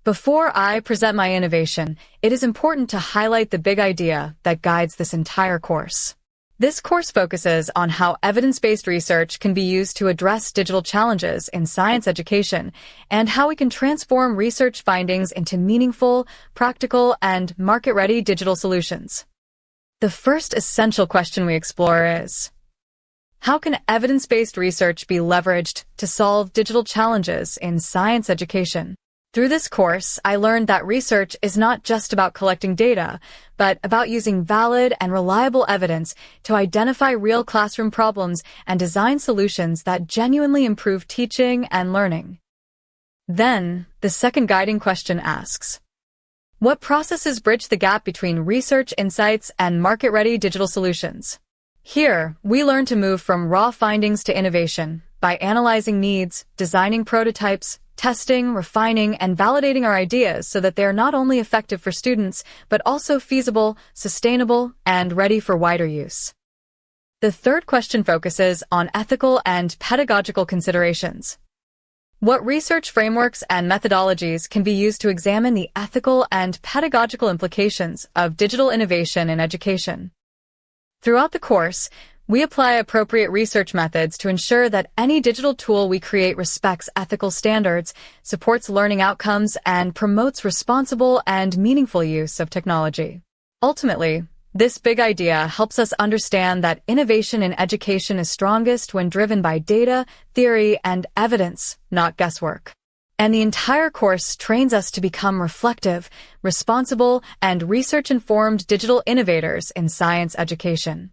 Before I present my innovation, it is important to highlight the big idea that guides this entire course. This course focuses on how evidence-based research can be used to address digital challenges in science education and how we can transform research findings into meaningful, practical, and market-ready digital solutions. The first essential question we explore is, how can evidence-based research be leveraged to solve digital challenges in science education? Through this course, I learned that research is not just about collecting data, but about using valid and reliable evidence to identify real classroom problems and design solutions that genuinely improve teaching and learning. Then, the second guiding question asks, what processes bridge the gap between research insights and market-ready digital solutions? Here, we learn to move from raw findings to innovation by analyzing needs, designing prototypes, testing, refining, and validating our ideas so that they are not only effective for students, but also feasible, sustainable, and ready for wider use. The third question focuses on ethical and pedagogical considerations. What research frameworks and methodologies can be used to examine the ethical and pedagogical implications of digital innovation in education? Throughout the course, we apply appropriate research methods to ensure that any digital tool we create respects ethical standards, supports learning outcomes, and promotes responsible and meaningful use of technology. Ultimately, this big idea helps us understand that innovation in education is strongest when driven by data, theory, and evidence, not guesswork. And the entire course trains us to become reflective, responsible, and research-informed digital innovators in science education.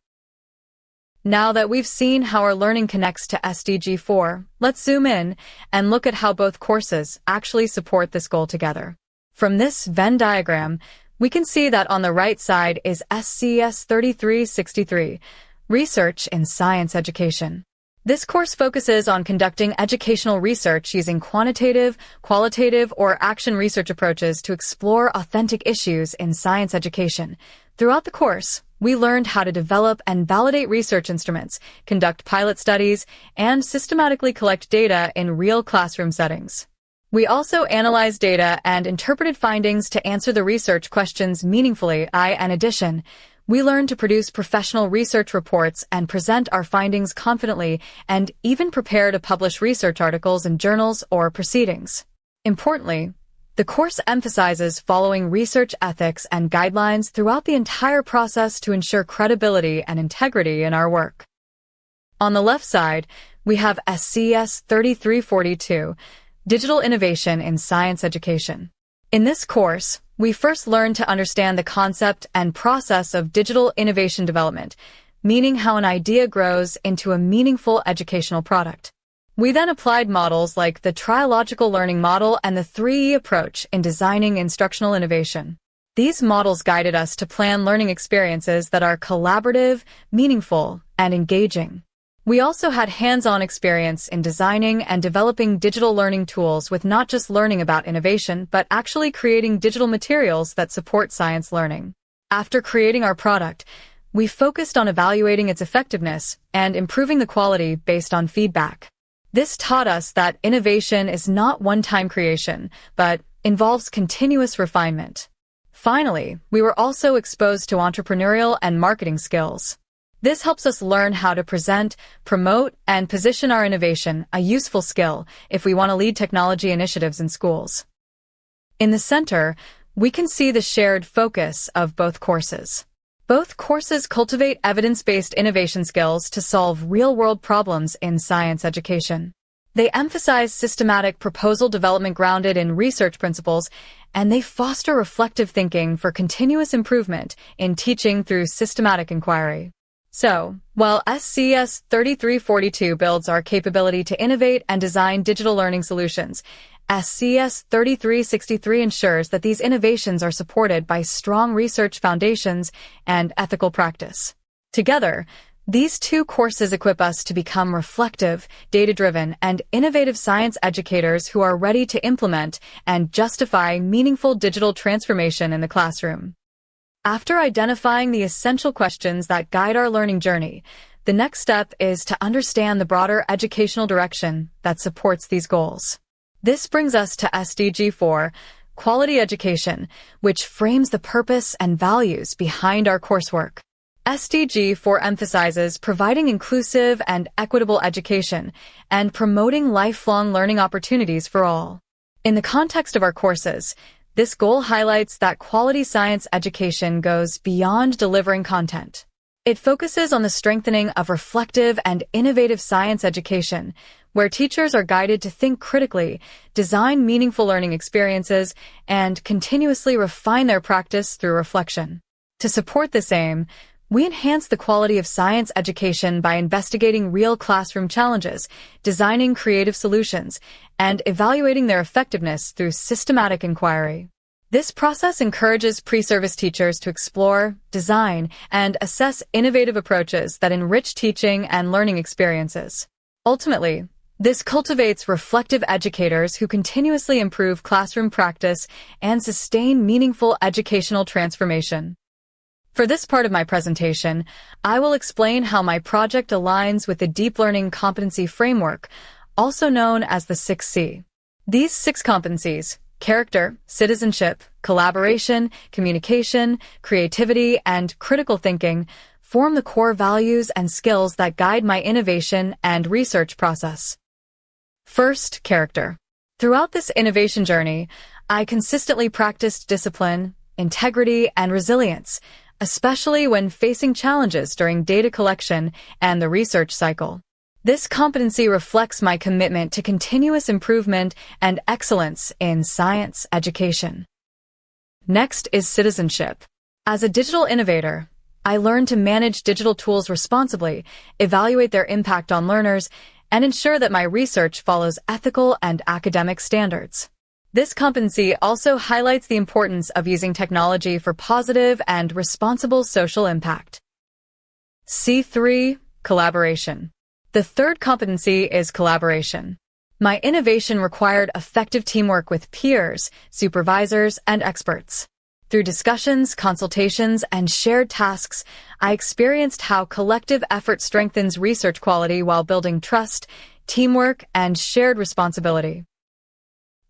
Now that we've seen how our learning connects to SDG 4, let's zoom in and look at how both courses actually support this goal together. From this Venn diagram, we can see that on the right side is SCS 3363, Research in Science Education. This course focuses on conducting educational research using quantitative, qualitative, or action research approaches to explore authentic issues in science education. Throughout the course, we learned how to develop and validate research instruments, conduct pilot studies, and systematically collect data in real classroom settings. We also analyzed data and interpreted findings to answer the research questions meaningfully. In addition, we learned to produce professional research reports and present our findings confidently and even prepare to publish research articles in journals or proceedings. Importantly, the course emphasizes following research ethics and guidelines throughout the entire process to ensure credibility and integrity in our work. On the left side, we have SCS 3342, Digital Innovation in Science Education. In this course, we first learn to understand the concept and process of digital innovation development, meaning how an idea grows into a meaningful educational product. We then applied models like the trialogical learning model and the 3E approach in designing instructional innovation. These models guided us to plan learning experiences that are collaborative, meaningful, and engaging. We also had hands-on experience in designing and developing digital learning tools with not just learning about innovation, but actually creating digital materials that support science learning. After creating our product, we focused on evaluating its effectiveness and improving the quality based on feedback. This taught us that innovation is not one-time creation, but involves continuous refinement. Finally, we were also exposed to entrepreneurial and marketing skills. This helps us learn how to present, promote, and position our innovation, a useful skill if we want to lead technology initiatives in schools. In the center, we can see the shared focus of both courses. Both courses cultivate evidence-based innovation skills to solve real-world problems in science education. They emphasize systematic proposal development grounded in research principles, and they foster reflective thinking for continuous improvement in teaching through systematic inquiry. So, while SCS 3342 builds our capability to innovate and design digital learning solutions, SCS 3363 ensures that these innovations are supported by strong research foundations and ethical practice. Together, these two courses equip us to become reflective, data-driven, and innovative science educators who are ready to implement and justify meaningful digital transformation in the classroom. After identifying the essential questions that guide our learning journey, the next step is to understand the broader educational direction that supports these goals. This brings us to SDG 4, quality education, which frames the purpose and values behind our coursework. SDG 4 emphasizes providing inclusive and equitable education and promoting lifelong learning opportunities for all. In the context of our courses, this goal highlights that quality science education goes beyond delivering content. It focuses on the strengthening of reflective and innovative science education, where teachers are guided to think critically, design meaningful learning experiences, and continuously refine their practice through reflection. To support this aim, we enhance the quality of science education by investigating real classroom challenges, designing creative solutions, and evaluating their effectiveness through systematic inquiry. This process encourages pre-service teachers to explore, design, and assess innovative approaches that enrich teaching and learning experiences. Ultimately, this cultivates reflective educators who continuously improve classroom practice and sustain meaningful educational transformation. For this part of my presentation, I will explain how my project aligns with the Deep Learning Competency Framework, also known as the 6C. These 6 competencies, character, citizenship, collaboration, communication, creativity, and critical thinking, form the core values and skills that guide my innovation and research process. First, character. Throughout this innovation journey, I consistently practiced discipline, integrity, and resilience, especially when facing challenges during data collection and the research cycle. This competency reflects my commitment to continuous improvement and excellence in science education. Next is citizenship. As a digital innovator, I learned to manage digital tools responsibly, evaluate their impact on learners, and ensure that my research follows ethical and academic standards. This competency also highlights the importance of using technology for positive and responsible social impact. C3. Collaboration. The third competency is collaboration. My innovation required effective teamwork with peers, supervisors, and experts. Through discussions, consultations, and shared tasks, I experienced how collective effort strengthens research quality while building trust, teamwork, and shared responsibility.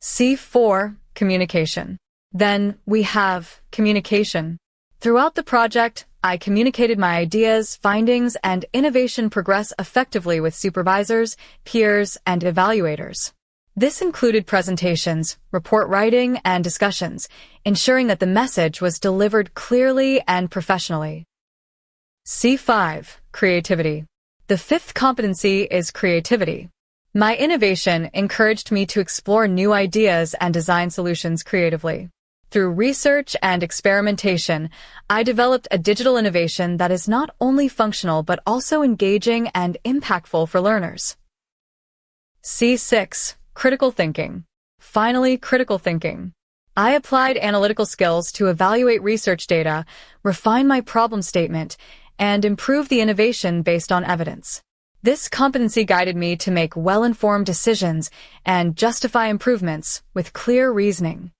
C4. Communication. Then we have communication. Throughout the project, I communicated my ideas, findings, and innovation progress effectively with supervisors, peers, and evaluators. This included presentations, report writing, and discussions, ensuring that the message was delivered clearly and professionally. C5. Creativity. The fifth competency is creativity. My innovation encouraged me to explore new ideas and design solutions creatively. Through research and experimentation, I developed a digital innovation that is not only functional but also engaging and impactful for learners. C6. Critical thinking. Finally, critical thinking. I applied analytical skills to evaluate research data, refine my problem statement, and improve the innovation based on evidence. This competency guided me to make well-informed decisions and justify improvements with clear reasoning.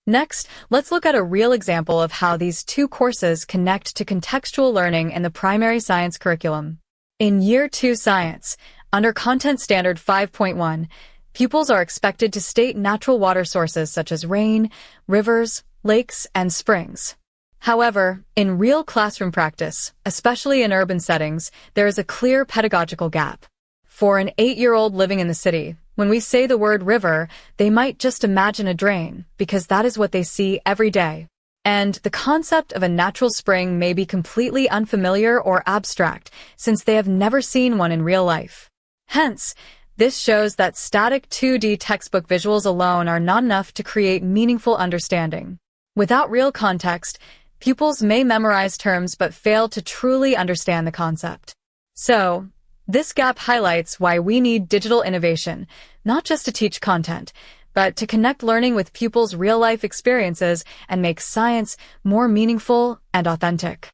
Next, let's look at a real example of how these 2 courses connect to contextual learning in the primary science curriculum. In Year 2 Science, under Content Standard 5.1, pupils are expected to state natural water sources such as rain, rivers, lakes, and springs. However, in real classroom practice, especially in urban settings, there is a clear pedagogical gap. For an 8-year-old living in the city, when we say the word river, they might just imagine a drain, because that is what they see every day. And the concept of a natural spring may be completely unfamiliar or abstract, since they have never seen one in real life. Hence, this shows that static 2D textbook visuals alone are not enough to create meaningful understanding. Without real context, pupils may memorize terms but fail to truly understand the concept. So, this gap highlights why we need digital innovation, not just to teach content, but to connect learning with pupils' real-life experiences and make science more meaningful and authentic.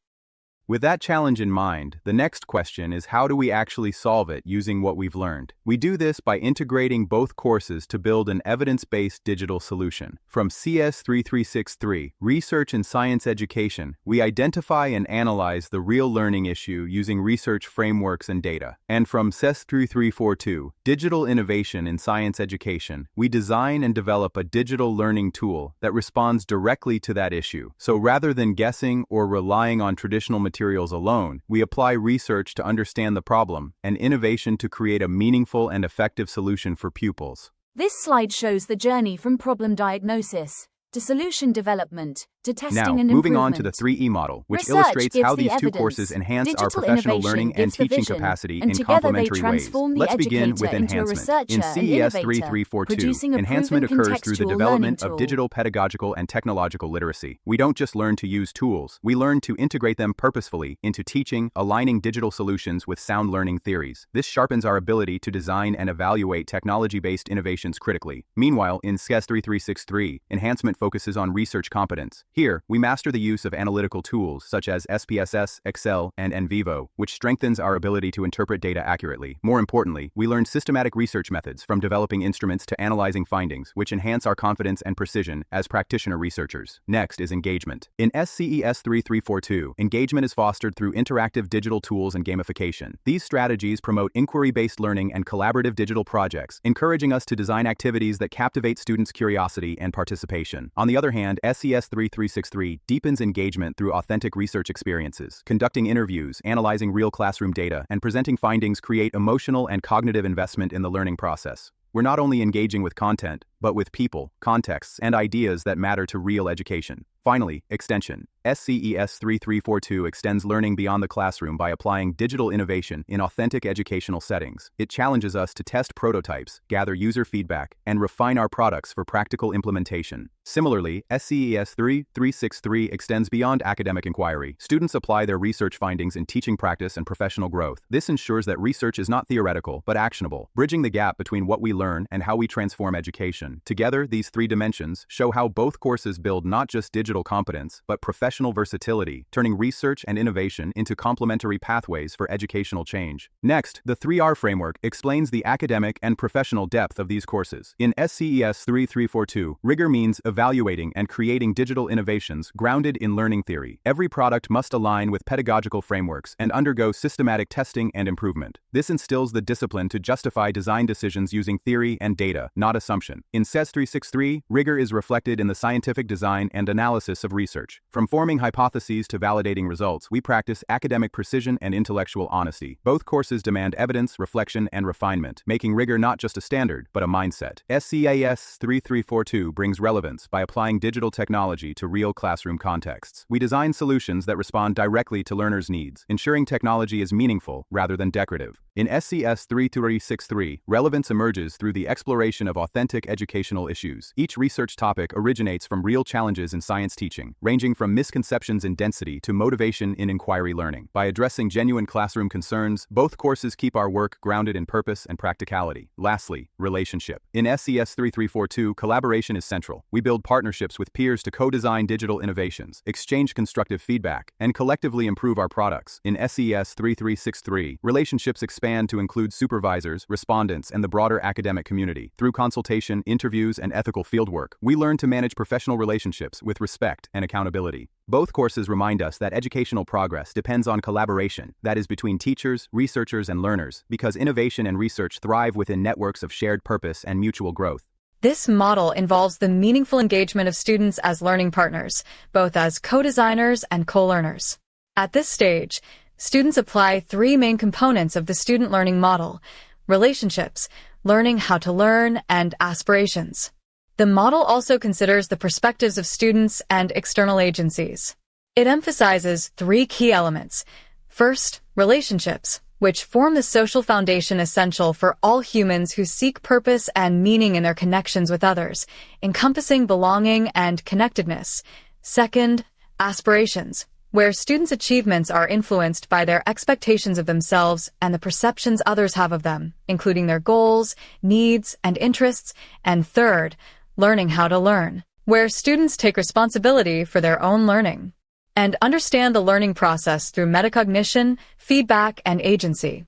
With that challenge in mind, the next question is how do we actually solve it using what we've learned? We do this by integrating both courses to build an evidence-based digital solution. From CS3363, Research and Science Education, we identify and analyze the real learning issue using research frameworks and data. And from CS3342, Digital Innovation in Science Education, we design and develop a digital learning tool that responds directly to that issue. So rather than guessing or relying on traditional materials alone, we apply research to understand the problem and innovation to create a meaningful and effective solution for pupils. This slide shows the journey from problem diagnosis to solution development to testing and improvement. Now, moving on to the 3E model, which illustrates how these two courses enhance our professional learning and teaching capacity in complementary ways. Let's begin with enhancement. In CES 3342, enhancement occurs through the development of digital pedagogical and technological literacy. We don't just learn to use tools, we learn to integrate them purposefully into teaching, aligning digital solutions with sound learning theories. This sharpens our ability to design and evaluate technology-based innovations critically. Meanwhile, in CES 3363, enhancement focuses on research competence. Here, we master the use of analytical tools such as SPSS, Excel, and NVivo, which strengthens our ability to interpret data accurately. More importantly, we learn systematic research methods from developing instruments to analyzing findings, which enhance our confidence and precision as practitioner researchers. Next is engagement. In SCES 3342, engagement is fostered through interactive digital tools and gamification. These strategies promote inquiry-based learning and collaborative digital projects, encouraging us to design activities that captivate students' curiosity and participation. On the other hand, SCES 3363 deepens engagement through authentic research experiences. Conducting interviews, analyzing real classroom data, and presenting findings create emotional and cognitive investment in the learning process. We're not only engaging with content, but with people, contexts, and ideas that matter to real education. Finally, extension. SCES 3342 extends learning beyond the classroom by applying digital innovation in authentic educational settings. It challenges us to test prototypes, gather user feedback, and refine our products for practical implementation. Similarly, SCES 3363 extends beyond academic inquiry. Students apply their research findings in teaching practice and professional growth. This ensures that research is not theoretical, but actionable, bridging the gap between what we learn and how we transform education. Together, these three dimensions show how both courses build not just digital competence, but professional versatility, turning research and innovation into complementary pathways for educational change. Next, the 3R framework explains the academic and professional depth of these courses. In SCES 3342, rigor means evaluating and creating digital innovations grounded in learning theory. Every product must align with pedagogical frameworks and undergo systematic testing and improvement. This instills the discipline to justify design decisions using theory and data, not assumption. In CES 363, rigor is reflected in the scientific design and analysis of research. From forming hypotheses to validating results, we practice academic precision and intellectual honesty. Both courses demand evidence, reflection, and refinement, making rigor not just a standard, but a mindset. SCES 3342 brings relevance by applying digital technology to real classroom contexts. We design solutions that respond directly to learners' needs, ensuring technology is meaningful rather than decorative. In SCES 3363, relevance emerges through the exploration of authentic educational issues. Each research topic originates from real challenges in science teaching, ranging from misconceptions in density to motivation in inquiry learning. By addressing genuine classroom concerns, both courses keep our work grounded in purpose and practicality. Lastly, relationship. In SCES 3342, collaboration is central. We build partnerships with peers to co-design digital innovations, exchange constructive feedback, and collectively improve our products. In SCES 3363, relationships expand to include supervisors, respondents, and the broader academic community. Through consultation, interviews, and ethical fieldwork, we learn to manage professional relationships with respect and accountability. Both courses remind us that educational progress depends on collaboration, that is between teachers, researchers, and learners, because innovation and research thrive within networks of shared purpose and mutual growth. This model involves the meaningful engagement of students as learning partners, both as co-designers and co-learners. At this stage, students apply three main components of the student learning model: relationships, learning how to learn, and aspirations. The model also considers the perspectives of students and external agencies. It emphasizes three key elements. First, relationships, which form the social foundation essential for all humans who seek purpose and meaning in their connections with others, encompassing belonging and connectedness. Second, aspirations, where students' achievements are influenced by their expectations of themselves and the perceptions others have of them, including their goals, needs, and interests. And third, learning how to learn, where students take responsibility for their own learning. and understand the learning process through metacognition, feedback, and agency.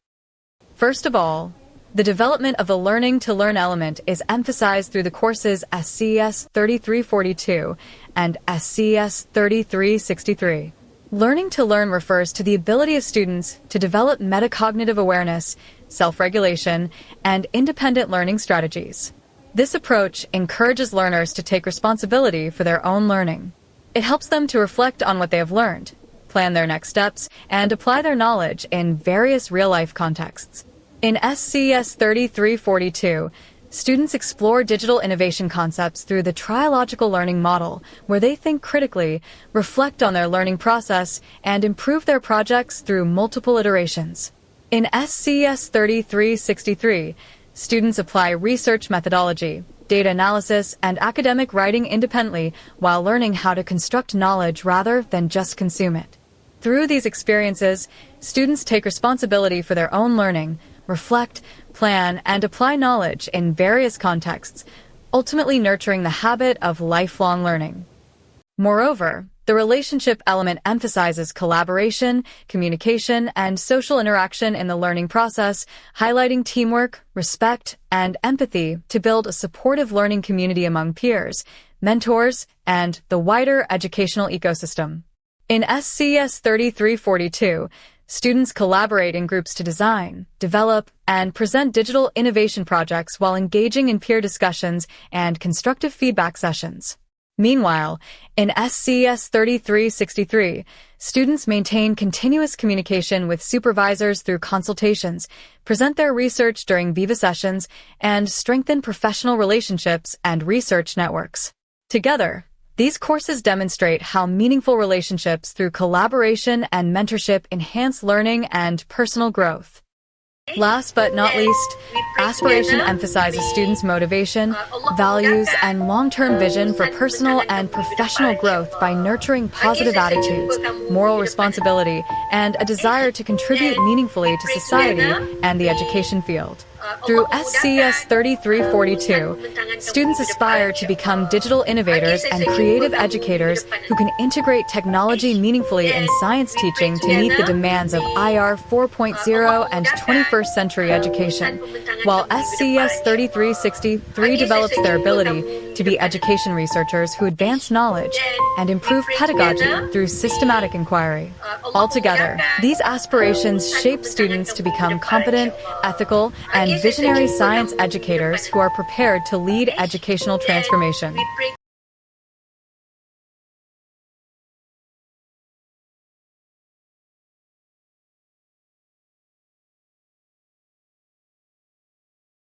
First of all, the development of the learning-to-learn element is emphasized through the courses SCES 3342 and SCES 3363. Learning to learn refers to the ability of students to develop metacognitive awareness, self-regulation, and independent learning strategies. This approach encourages learners to take responsibility for their own learning. It helps them to reflect on what they have learned, plan their next steps, and apply their knowledge in various real-life contexts. In SCES 3342, students explore digital innovation concepts through the trialogical learning model, where they think critically, reflect on their learning process, and improve their projects through multiple iterations. In SCES 3363, students apply research methodology, data analysis, and academic writing independently while learning how to construct knowledge rather than just consume it. Through these experiences, students take responsibility for their own learning, reflect, plan, and apply knowledge in various contexts, ultimately nurturing the habit of lifelong learning. Moreover, the relationship element emphasizes collaboration, communication, and social interaction in the learning process, highlighting teamwork, respect, and empathy to build a supportive learning community among peers, mentors, and the wider educational ecosystem. In SCES 3342, students collaborate in groups to design, develop, and present digital innovation projects while engaging in peer discussions and constructive feedback sessions. Meanwhile, in SCES 3363, students maintain continuous communication with supervisors through consultations, present their research during Viva sessions, and strengthen professional relationships and research networks. Together, these courses demonstrate how meaningful relationships through collaboration and mentorship enhance learning and personal growth. Last but not least, aspiration emphasizes students' motivation, values, and long-term vision for personal and professional growth by nurturing positive attitudes, moral responsibility, and a desire to contribute meaningfully to society and the education field. Through SCES 3342, students aspire to become digital innovators and creative educators who can integrate technology meaningfully in science teaching to meet the demands of IR 4.0 and 21st century education, while SCES 3363 develops their ability to be education researchers who advance knowledge and improve pedagogy through systematic inquiry. Altogether, these aspirations shape students to become competent, ethical, and visionary science educators who are prepared to lead educational transformation.